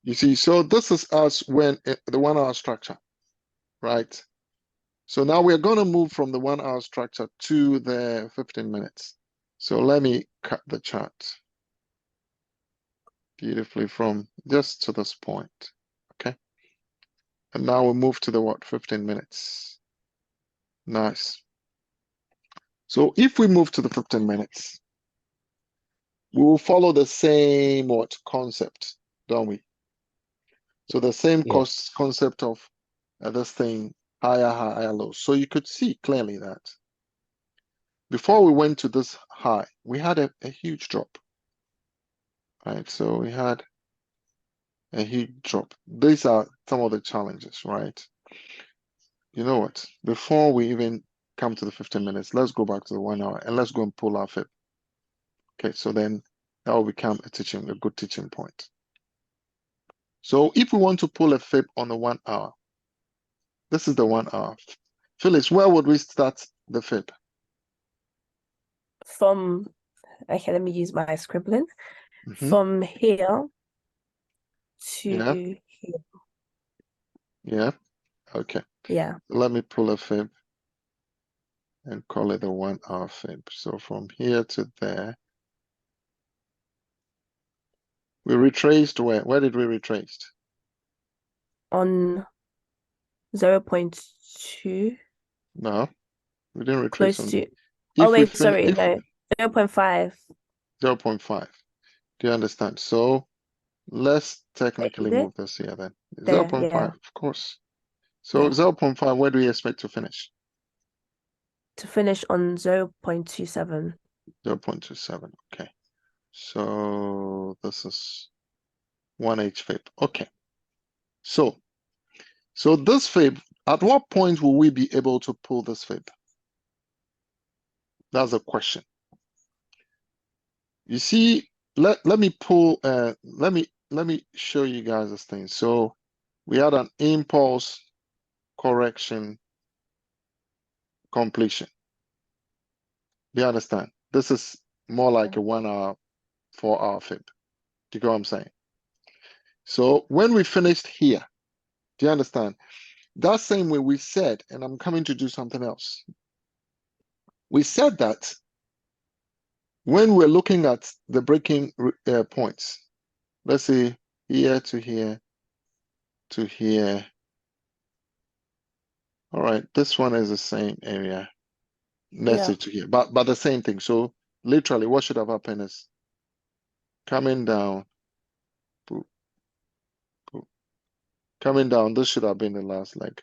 You see, so this is us when the 1 hour structure, right? So now we're going to move from the 1 hour structure to the 15 minutes. So let me cut the chart beautifully from just to this point. Okay. And now we move to the what? 15 minutes. Nice. So if we move to the 15 minutes, we will follow the same what concept, don't we? So the same Yeah. concept of this thing, higher, higher, low. So you could see clearly that before we went to this high, we had a huge drop, right? So we had a huge drop. These are some of the challenges, right? You know what? Before we even come to the 15 minutes, let's go back to the 1 hour and let's go and pull our fib. Okay, so then that will become a good teaching point. So if we want to pull a fib on the 1 hour, this is the 1 hour. Phyllis, where would we start the fib? From, okay, let me use my scribbling. From here to Yeah. here. Yeah. Okay. Yeah. Let me pull a fib and call it the 1 hour fib. So from here to there, we retraced where? Where did we retrace? On 0.2. No, we didn't retrace Close on. to. If Oh we wait, sorry, no. 0.5. 0.5. Do you understand? So let's technically Is it? move this here then. There, 0.5, yeah. of course. So Yeah. 0.5, where do we expect to finish? To finish on 0.27. 0.27. Okay. So this is 1H fib. Okay. So this fib, at what point will we be able to pull this fib? That's a question. You see, let me pull let me show you guys this thing. So we had an impulse correction completion. Do you understand? This is more like a 1 hour, 4 hour fib. Do you get what I'm saying? So when we finished here, do you understand? That same way we said, and I'm coming to do something else. We said that when we're looking at the breaking points, let's say here to here to here. All right, this one is the same area. Message to here, but the same thing. So literally, what should have happened is coming down, boop, boop, coming down. This should have been the last leg.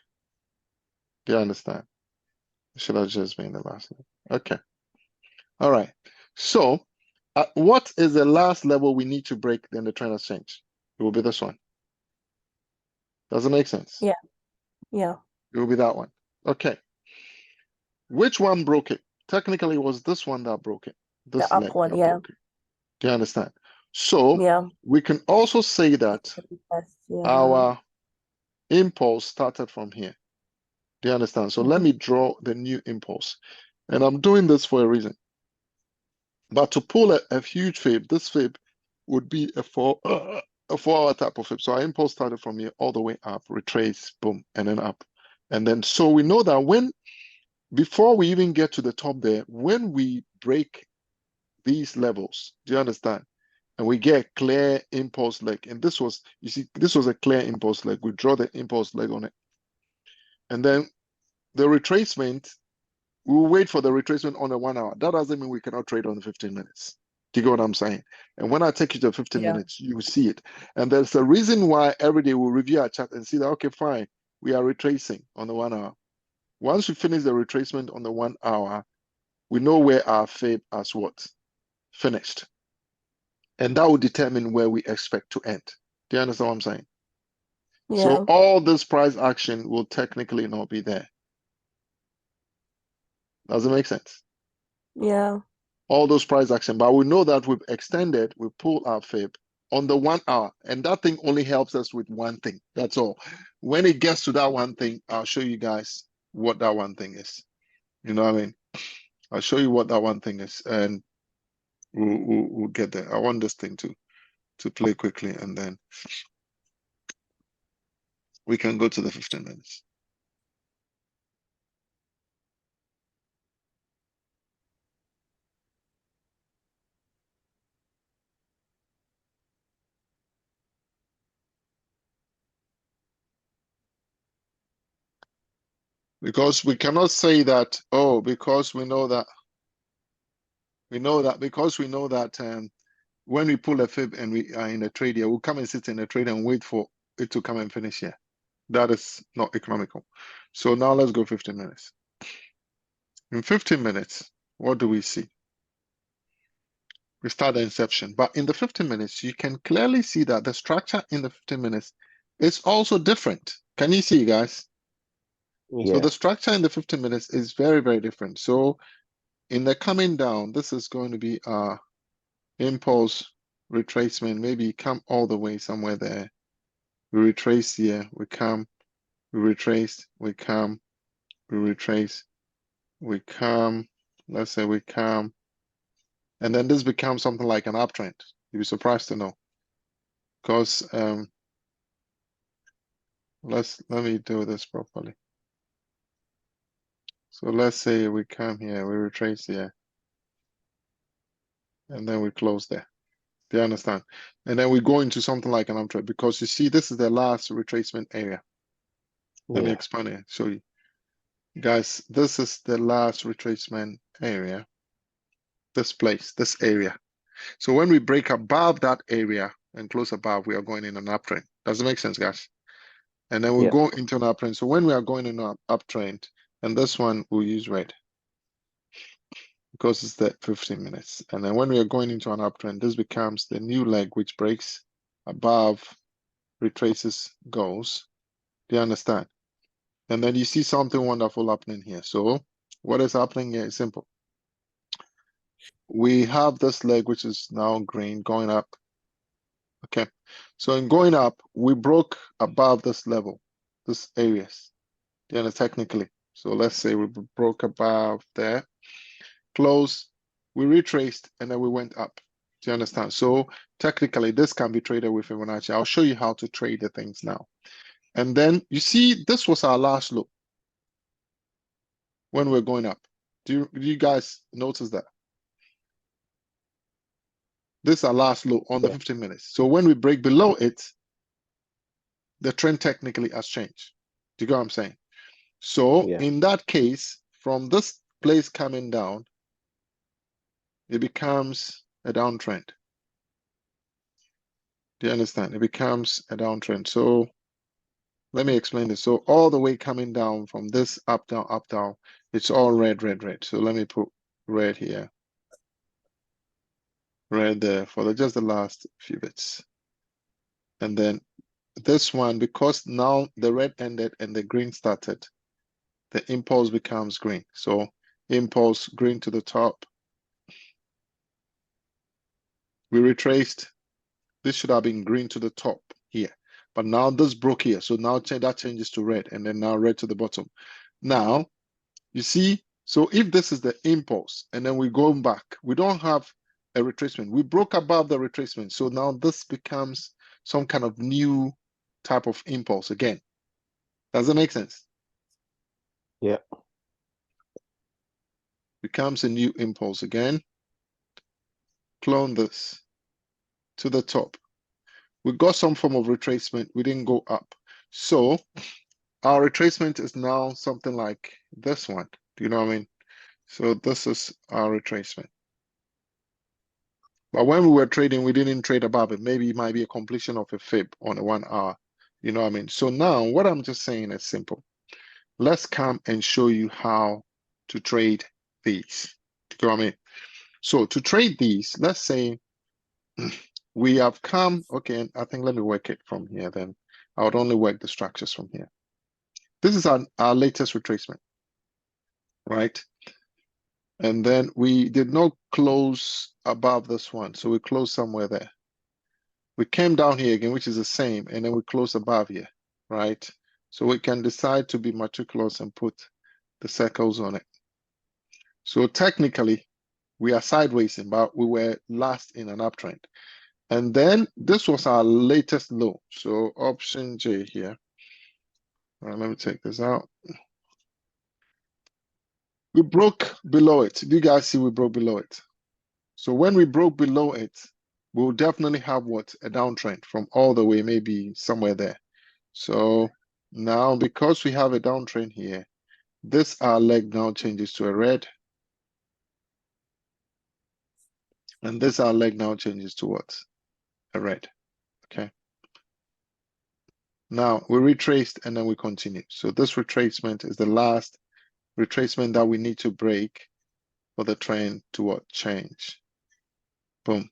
Do you understand? It should have just been the last leg. Okay. All right. So, what is the last level we need to break? Then the trend has changed. It will be this one. Does it make sense? Yeah. Yeah. It will be that one. Okay. Which one broke it? Technically, it was this one that broke it. This The up leg one, that yeah. broke it. Do you understand? So Yeah. we can also say that Yeah. our impulse started from here. Do you understand? So let me draw the new impulse. And I'm doing this for a reason. But to pull a huge fib, this fib would be a 4 hour type of fib. So our impulse started from here all the way up, retrace, boom, and then up. And then so we know that before we even get to the top there, when we break these levels, do you understand? And we get a clear impulse leg. And this was, you see, this was a clear impulse leg. We draw the impulse leg on it. And then the retracement, we will wait for the retracement on the 1 hour. That doesn't mean we cannot trade on the 15 minutes. Do you get what I'm saying? And when I take you to 15 minutes, you will see it. And there's a reason why every day we'll review our chart and see that, okay, fine, we are retracing on the 1 hour. Once we finish the retracement on the 1 hour, we know where our fib has what? Finished. And that will determine where we expect to end. Do you understand what I'm saying? Yeah. So all this price action will technically not be there. Does it make sense? Yeah. All those price action, but we know that we've extended, we pull our fib on the 1 hour, and that thing only helps us with one thing. That's all. When it gets to that one thing, I'll show you guys what that one thing is. You know what I mean? I'll show you what that one thing is, and we'll get there. I want this thing to play quickly, and then We can go to the 15 minutes. Because we cannot say that, oh, because we know that when we pull a fib and we are in a trade here, we'll come and sit in a trade and wait for it to come and finish here. That is not economical. So now let's go 15 minutes. In 15 minutes, what do we see? We start the inception, but in the 15 minutes, you can clearly see that the structure in the 15 minutes is also different. Can you see, guys? Yeah. So the structure in the 15 minutes is very, very different. So in the coming down, this is going to be our impulse retracement. Maybe come all the way somewhere there. We retrace here, we come, we retrace, we come, we retrace, we come, let's say we come, and then this becomes something like an uptrend. You'd be surprised to know. Because let me do this properly. So let's say we come here, we retrace here, and then we close there. Do you understand? And then we go into something like an uptrend because you see this is the last retracement area. Let me expand it, show you. Guys, this is the last retracement area. This place, this area. So when we break above that area and close above, we are going in an uptrend. Does it make sense, guys? And then we'll go into an uptrend. So when we are going in an uptrend, and this one we'll use red because it's the 15 minutes. And then when we are going into an uptrend, this becomes the new leg which breaks above, retraces, goes. Do you understand? And then you see something wonderful happening here. So what is happening here is simple. We have this leg which is now green going up. Okay, so in going up, we broke above this level, this areas, technically. So let's say we broke above there, close, we retraced, and then we went up. Do you understand? So technically, this can be traded with Fibonacci. I'll show you how to trade the things now. And then you see, this was our last low when we're going up. Do you guys notice that? This is our last low on the 15 minutes. So when we break below it, the trend technically has changed. Do you get what I'm saying? So in that case, from this place coming down, it becomes a downtrend. Do you understand? It becomes a downtrend. So let me explain this. So all the way coming down from this up, down, it's all red, red, red. So let me put red here. Red there for just the last few bits. And then this one, because now the red ended and the green started, the impulse becomes green. So impulse green to the top. We retraced. This should have been green to the top here. But now this broke here. So now that changes to red and then now red to the bottom. Now, you see, so if this is the impulse and then we go back, we don't have a retracement. We broke above the retracement. So now this becomes some kind of new type of impulse again. Does it make sense? Yeah. Becomes a new impulse again. Clone this to the top. We got some form of retracement. We didn't go up. So our retracement is now something like this one. Do you know what I mean? So this is our retracement. But when we were trading, we didn't trade above it. Maybe it might be a completion of a fib on a 1 hour. You know what I mean? So now what I'm just saying is simple. Let's come and show you how to trade these. Do you know what I mean? So to trade these, let's say we have come, okay, I think let me work it from here then. I would only work the structures from here. This is our latest retracement, right? And then we did not close above this one. So we closed somewhere there. We came down here again, which is the same, and then we close above here, right? So we can decide to be meticulous and put the circles on it. So technically, we are sideways, but we were last in an uptrend. And then this was our latest low. So option J here. All right, let me take this out. We broke below it. Do you guys see we broke below it? So when we broke below it, we'll definitely have what? A downtrend from all the way, maybe somewhere there. So now because we have a downtrend here, this our leg now changes to a red. And this our leg now changes to what? A red. Okay. Now we retraced and then we continue. So this retracement is the last retracement that we need to break for the trend to what? Change. Boom.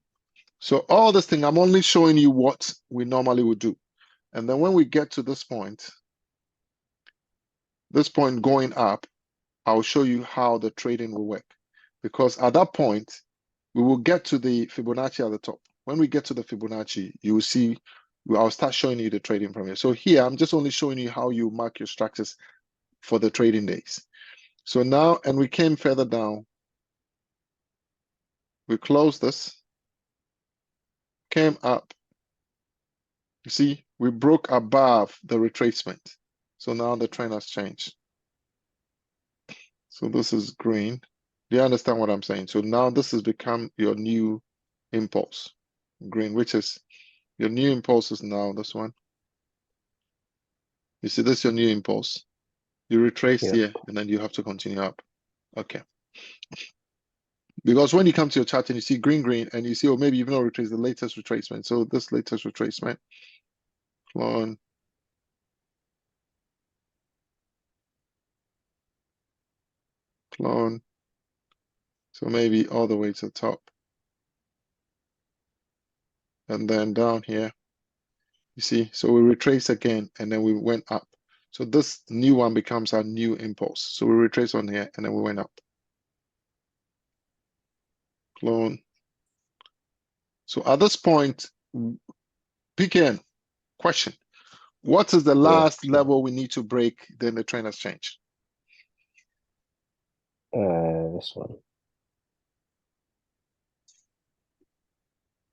So all this thing, I'm only showing you what we normally would do. And then when we get to this point going up, I'll show you how the trading will work. Because at that point, we will get to the Fibonacci at the top. When we get to the Fibonacci, you will see, I'll start showing you the trading from here. So here, I'm just only showing you how you mark your structures for the trading days. So now, and we came further down. We closed this, came up. You see, we broke above the retracement. So now the trend has changed. So this is green. Do you understand what I'm saying? So now this has become your new impulse, green, which is your new impulse is now this one. You see, this is your new impulse. You retrace Yeah. here, and then you have to continue up. Okay. Because when you come to your chart and you see green, green, and you see, oh, maybe you've not retraced the latest retracement. So this latest retracement, clone, clone. So maybe all the way to the top. And then down here, you see, so we retrace again, and then we went up. So this new one becomes our new impulse. So we retrace on here, and then we went up. Clone. So at this point, PKN, question. What is the last level we need to break? Then the trend has changed. This one.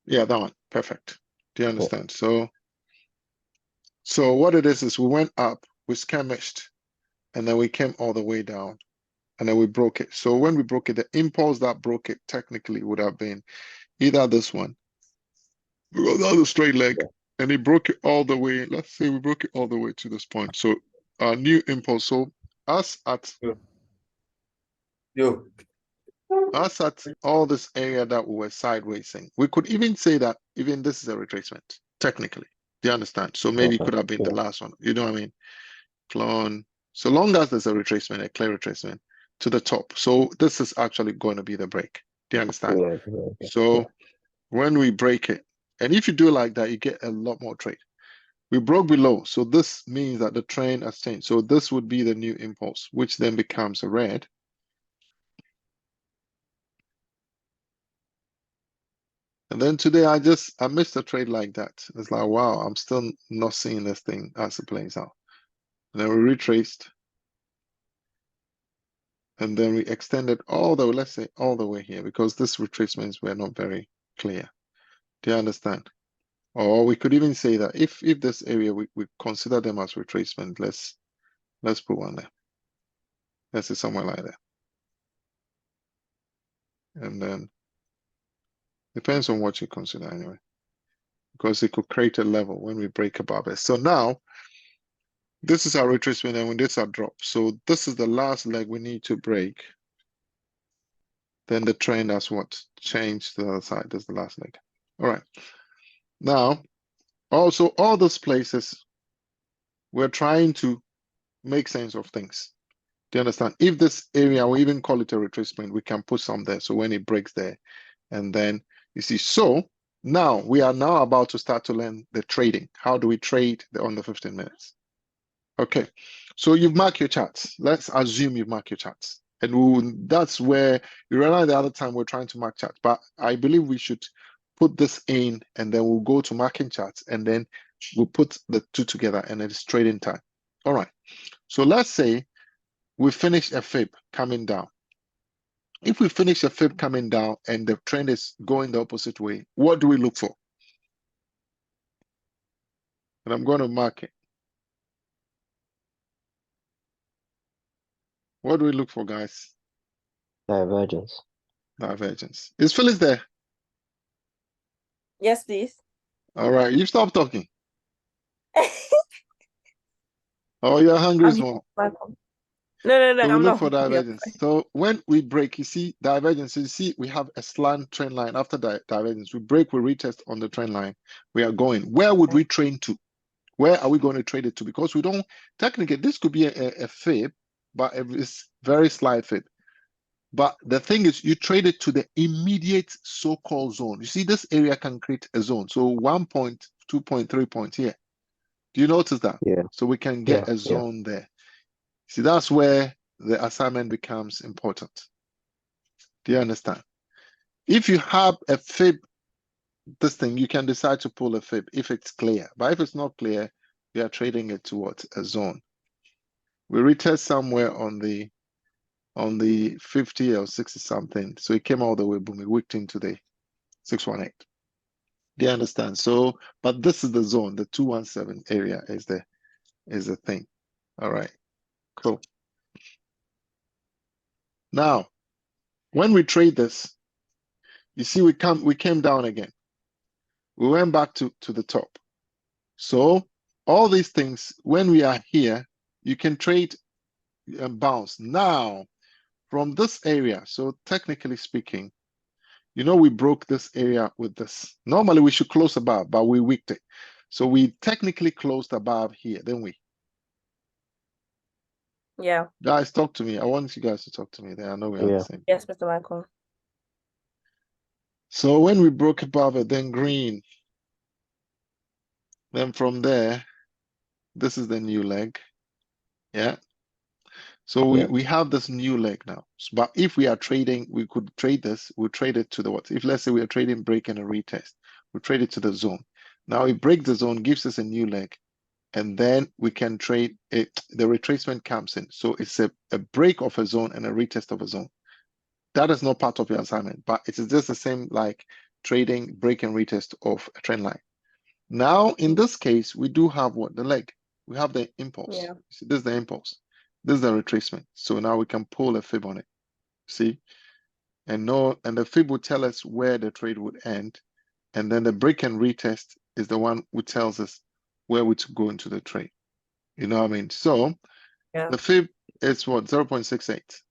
Yeah, that one. Perfect. Do you understand? So what it is we went up, we skirmished, and then we came all the way down, and then we broke it. So when we broke it, the impulse that broke it technically would have been either this one, because that's a straight leg, and it broke it all the way. Let's say we broke it all the way to this point. So our new impulse. So us at all this area that we were sidewaysing, we could even say that even this is a retracement, technically. Do you understand? So maybe it could have been the last one. You know what I mean? Clone. So long as there's a retracement, a clear retracement to the top. So this is actually going to be the break. Do you understand? Yeah. So when we break it, and if you do like that, you get a lot more trade. We broke below. So this means that the trend has changed. So this would be the new impulse, which then becomes a red. And then today I missed a trade like that. It's like, wow, I'm still not seeing this thing as it plays out. And then we retraced. And then we extended all the way, let's say all the way here, because these retracements were not very clear. Do you understand? Or we could even say that if this area we consider them as retracement, let's put one there. Let's say somewhere like that. And then depends on what you consider anyway. Because it could create a level when we break above it. So now this is our retracement, and when this are drop. So this is the last leg we need to break. Then the trend has what? Changed to the other side. That's the last leg. All right. Now, also all those places, we're trying to make sense of things. Do you understand? If this area, we even call it a retracement, we can put some there. So when it breaks there, and then you see, so now we are now about to start to learn the trading. How do we trade on the 15 minutes? Okay, so you've marked your charts. Let's assume you've marked your charts. And that's where you realize the other time we're trying to mark charts. But I believe we should put this in, and then we'll go to marking charts, and then we'll put the two together, and it's trading time. All right, so let's say we finish a fib coming down. If we finish a fib coming down and the trend is going the opposite way, what do we look for? And I'm going to mark it. What do we look for, guys? Divergence. Divergence. Is Phyllis there? Yes, please. All right, you stop talking. Oh, you're hungry, I'm small. Michael. No, So we I'm look not for hungry, I'm divergence. sorry. So when we break, you see divergence. You see we have a slant trend line after divergence. We break, we retest on the trend line. We are going. Where would we trade to? Where are we going to trade it to? Because we don't technically. This could be a fib, but it's very slight fib. But the thing is, you trade it to the immediate so-called zone. You see, this area can create a zone. So 1 point, 2 point, 3 points here. Do you notice that? Yeah. So we can Yeah. get a Yeah. zone there. See, that's where the assignment becomes important. Do you understand? If you have a fib, this thing, you can decide to pull a fib if it's clear. But if it's not clear, we are trading it towards a zone. We retest somewhere on the 50 or 60 something. So it came all the way, boom, it wicked into the 618. Do you understand? So, but this is the zone, the 217 area is the thing. All right, cool. Now, when we trade this, you see we came down again. We went back to the top. So all these things, when we are here, you can trade and bounce. Now, from this area, so technically speaking, you know, we broke this area with this. Normally we should close above, but we wicked it. So we technically closed above here, didn't we? Yeah. Guys, talk to me. I want you guys to talk to me there. I know we are the same. Yes, Mr. Michael. So when we broke above it, then green. Then from there, this is the new leg. Yeah. So we have this new leg now. But if we are trading, we could trade this. We'll trade it to the what? If let's say we are trading break and a retest, we trade it to the zone. Now we break the zone, gives us a new leg. And then we can trade it. The retracement comes in. So it's a break of a zone and a retest of a zone. That is not part of your assignment, but it is just the same like trading break and retest of a trend line. Now, in this case, we do have what? The leg. We have the impulse. Yeah. See, this is the impulse. This is the retracement. So now we can pull a fib on it. See? And the fib will tell us where the trade would end. And then the break and retest is the one who tells us where we to go into the trade. You know what I mean? So Yeah. the fib is what? 0.68.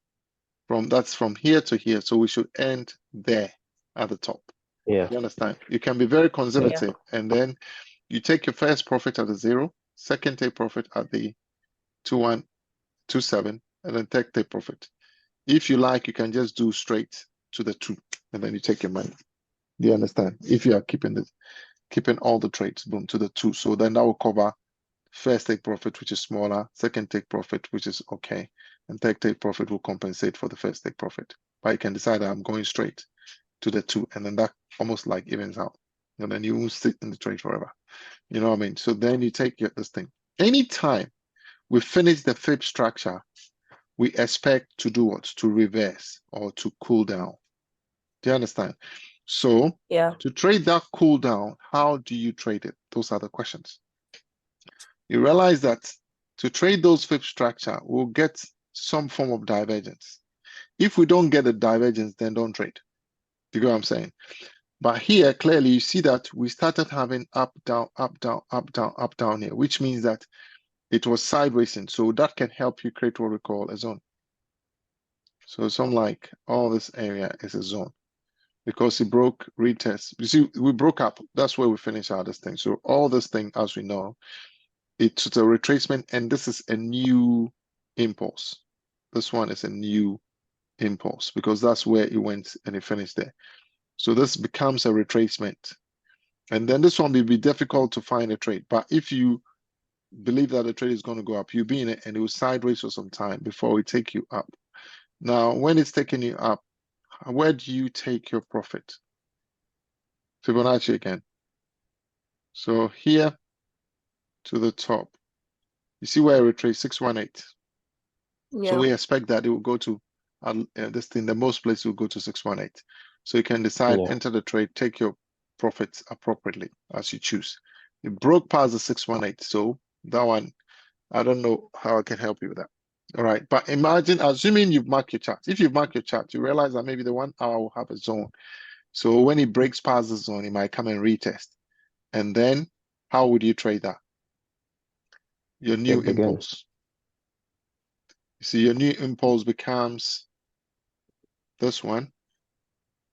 That's from here to here. So we should end there at the top. Yeah. You understand? You can be very conservative, and then you take your first profit at the 0, second take profit at the 2127, and then third take profit. If you like, you can just do straight to the 2, and then you take your money. Do you understand? If you are keeping all the trades, boom, to the 2. So then that will cover first take profit, which is smaller, second take profit, which is okay, and third take profit will compensate for the first take profit. But you can decide that I'm going straight to the 2, and then that almost like evens out, and then you won't sit in the trade forever. You know what I mean? So then you take this thing. Anytime we finish the fib structure, we expect to do what? To reverse or to cool down. Do you understand? So to trade that cool down, how do you trade it? Those are the questions. You realize that to trade those fib structure, we'll get some form of divergence. If we don't get a divergence, then don't trade. Do you get what I'm saying? But here, clearly, you see that we started having up, down, up, down, up, down, up, down here, which means that it was sideways in. So that can help you create what we call a zone. So something like all this area is a zone because it broke retest. You see, we broke up. That's where we finish out this thing. So all this thing, as we know, it's a retracement, and this is a new impulse. This one is a new impulse because that's where it went and it finished there. So this becomes a retracement. And then this one will be difficult to find a trade. But if you believe that the trade is going to go up, you'll be in it and it will sideways for some time before it take you up. Now, when it's taking you up, where do you take your profit? Fibonacci again. So here to the top, you see where I retrace 618. So we expect that it will go to this thing, the most place will go to 618. So you can decide, enter the trade, take your profits appropriately as you choose. It broke past the 618. So that one, I don't know how I can help you with that. All right, but imagine, assuming you've marked your chart. If you've marked your chart, you realize that maybe the 1 hour will have a zone. So when it breaks past the zone, it might come and retest. And then how would you trade that? Your new Flip again. impulse. You see, your new impulse becomes this one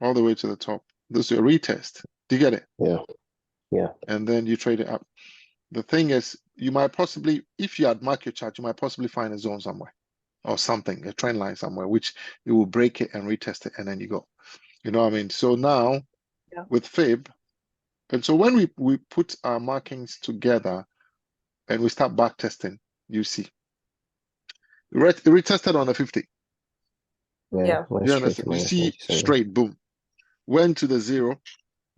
all the way to the top. This is your retest. Do you get it? Yeah. Yeah. And then you trade it up. The thing is, you might possibly, if you had marked your chart, you might possibly find a zone somewhere or something, a trend line somewhere, which you will break it and retest it, and then you go. You know what I mean? So now Yeah. with Fib, and so when we put our markings together and we start back testing, you see, it retested on the 50. Yeah. Went You straight to understand? You see -97. straight, boom, went to the 0,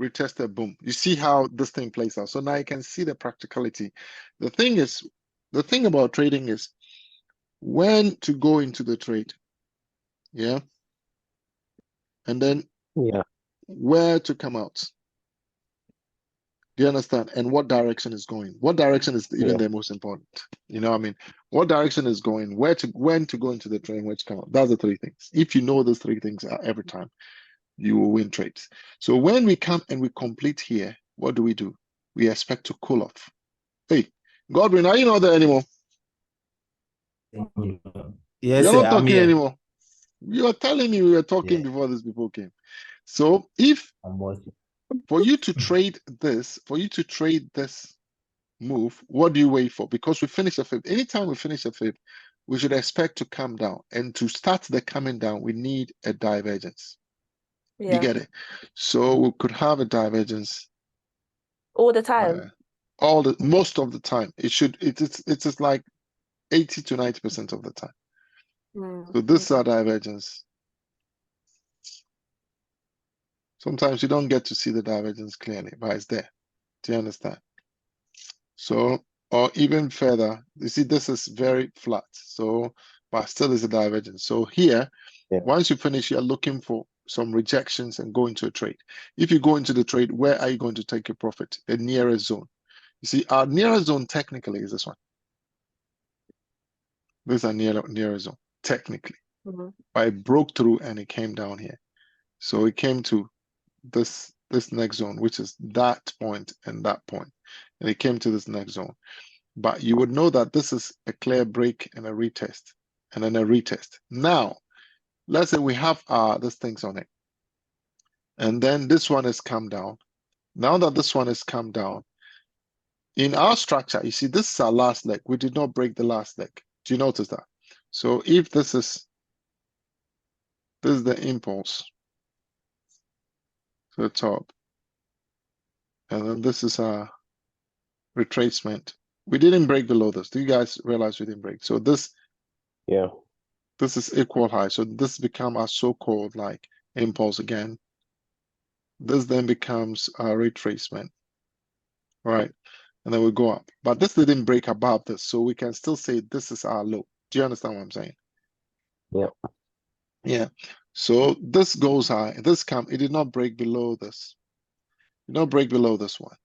retested, boom. You see how this thing plays out. So now you can see the practicality. The thing is, the thing about trading is when to go into the trade, yeah, and then Yeah. where to come out. Do you understand? And what direction is going? What direction is even Yeah. the most important? You know what I mean? What direction is going? When to go into the trade, where to come out? That's the 3 things. If you know those 3 things every time, you will win trades. So when we come and we complete here, what do? We expect to cool off. Hey, Godwin, are you not there anymore? Yes, You're sir, not I'm talking here. anymore. You are telling me we were talking Yeah, before these people came. So if I'm watching. for you to trade this move, what do you wait for? Because we finish a fib. Anytime we finish a fib, we should expect to come down. And to start the coming down, we need a divergence. You Yeah. get it? So we could have a divergence All the time. most of the time. It's like 80 to 90% of the time. So this is Okay. our divergence. Sometimes you don't get to see the divergence clearly, but it's there. Do you understand? So, or even further, you see, this is very flat. So, but still is a divergence. So here, Yeah. once you finish, you're looking for some rejections and go into a trade. If you go into the trade, where are you going to take your profit? The nearest zone. You see, our nearest zone technically is this one. This is our nearest zone, technically. Mhm. But it broke through and it came down here. So it came to this next zone, which is that point and that point. And it came to this next zone. But you would know that this is a clear break and a retest, and then a retest. Now, let's say we have these things on it, and then this one has come down. Now that this one has come down, in our structure, you see, this is our last leg. We did not break the last leg. Do you notice that? So if this is the impulse to the top, and then this is our retracement. We didn't break below this. Do you guys realize we didn't break? So this Yeah. is equal high. So this become our so-called like impulse again. This then becomes a retracement, right? And then we go up. But this didn't break above this, so we can still say this is our low. Do you understand what I'm saying? Yeah. Yeah. So this goes high. It did not break below this. It did not break below this one.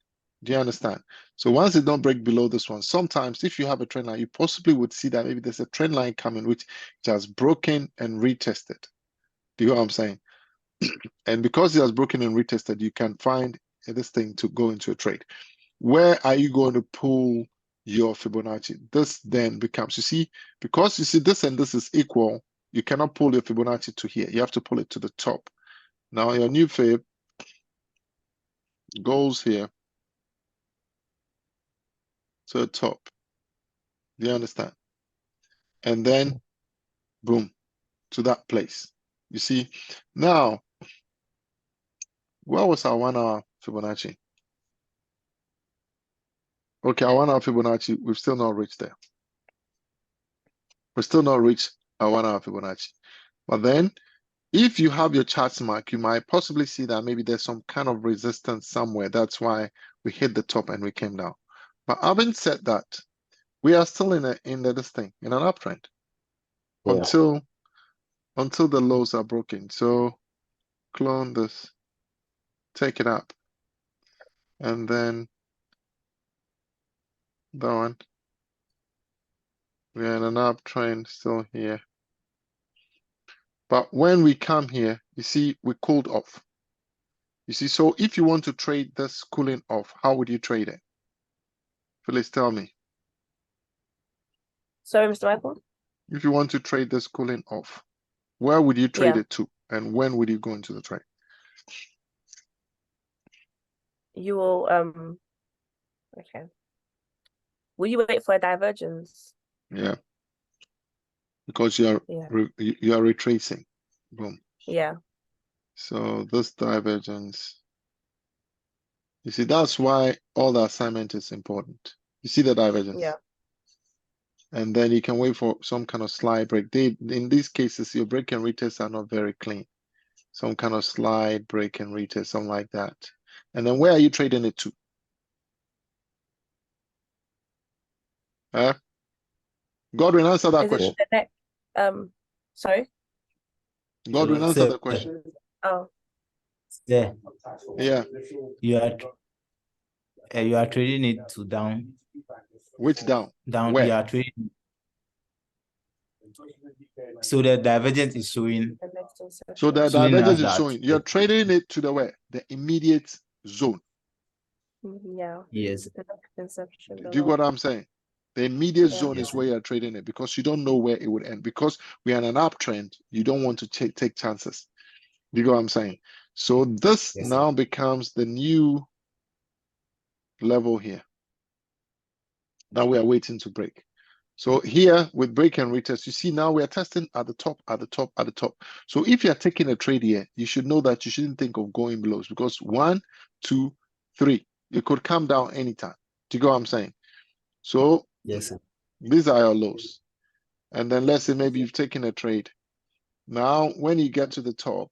Do you understand? So once it don't break below this one, sometimes if you have a trend line, you possibly would see that maybe there's a trend line coming which has broken and retested. Do you know what I'm saying? And because it has broken and retested, you can find this thing to go into a trade. Where are you going to pull your Fibonacci? This then becomes, you see, because you see this and this is equal, you cannot pull your Fibonacci to here. You have to pull it to the top. Now your new Fib goes here to the top. Do you understand? And then, boom, to that place. You see? Now, where was our 1 hour Fibonacci? Okay, our 1 hour Fibonacci, we've still not reached there. We've still not reached our 1 hour Fibonacci. But then, if you have your charts mark, you might possibly see that maybe there's some kind of resistance somewhere. That's why we hit the top and we came down. But having said that, we are still in an uptrend Yeah. until the lows are broken. So clone this, take it up, and then that one, We're in an uptrend still here. But when we come here, you see, we cooled off. You see, so if you want to trade this cooling off, how would you trade it? Phyllis, tell me. Sorry, Mr. Michael. If you want to trade this cooling off, where would you trade Yeah. it to? And when would you go into the trade? You will okay. Will you wait for a divergence? Yeah. Because you Yeah. are retracing. Boom. Yeah. So this divergence, you see, that's why all the assignment is important. You see the divergence? Yeah. And then you can wait for some kind of slide break. In these cases, your break and retest are not very clean. Some kind of slide break and retest, something like that. And then where are you trading it to? Godwin, answer that Is question. it the next sorry? Godwin, answer So, the question. Oh, there, Yeah. you are trading it to down. Which down? Down. Where? You are trading. So the divergence is showing. the next inception. So the Showing divergence us is that- showing. You're trading it to the where? The immediate zone. Yeah. Yes. The next inception. Do you get what I'm saying? The immediate Yeah. zone is where you're trading it because you don't know where it would end. Because we are in an uptrend, you don't want to take chances. Do you get what I'm saying? So this Yes, now becomes the new level here that we are waiting to break. So here with break and retest, you see now we are testing at the top, at the top, at the top. So if you're taking a trade here, you should know that you shouldn't think of going below because 1, 2, 3, it could come down anytime. Do you get what I'm saying? So Yes, sir. these are your lows. And then let's say maybe you've taken a trade. Now, when you get to the top,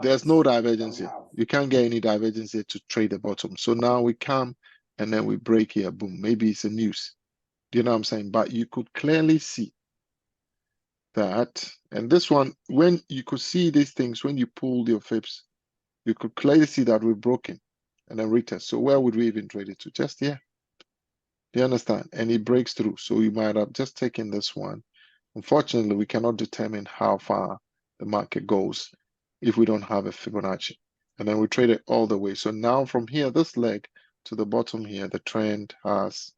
there's no divergence here. You can't get any divergence here to trade the bottom. So now we come and then we break here. Boom. Maybe it's a news. Do you know what I'm saying? But you could clearly see that. And this one, when you could see these things, when you pulled your fibs, you could clearly see that we're broken and then retest. So where would we even trade it to? Just here. Do you understand? And it breaks through. So you might have just taken this one. Unfortunately, we cannot determine how far the market goes if we don't have a Fibonacci. And then we trade it all the way. So now from here, this leg to the bottom here, the trend has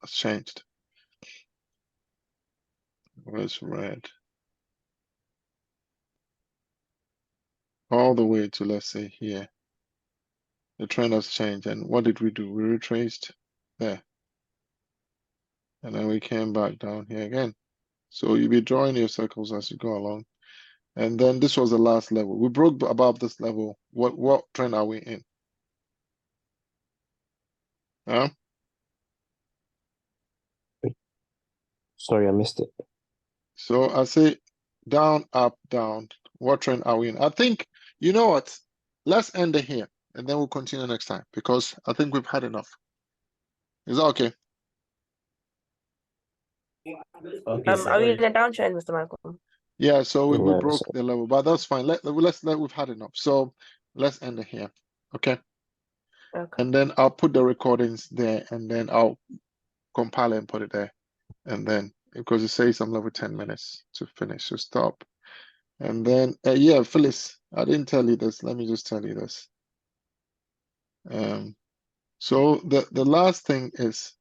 changed. Where's red? All the way to, let's say, here. The trend has changed. And what did we do? We retraced there. And then we came back down here again. So you'll be drawing your circles as you go along. And then this was the last level. We broke above this level. What trend are we in? Huh? Sorry, I missed it. So I say down, up, down. What trend are we in? I think, you know what? Let's end it here and then we'll continue next time because I think we've had enough. Is that okay? Okay, Are sir. we in a downtrend, Mr. Michael? Yeah, so we Yeah, broke so- the level, but that's fine. We've had enough. So let's end it here. Okay. Okay. And then I'll put the recordings there and then I'll compile it and put it there. And then because it says I'm level 10 minutes to finish, so stop. And then yeah, Phyllis, I didn't tell you this. Let me just tell you this. So the last thing is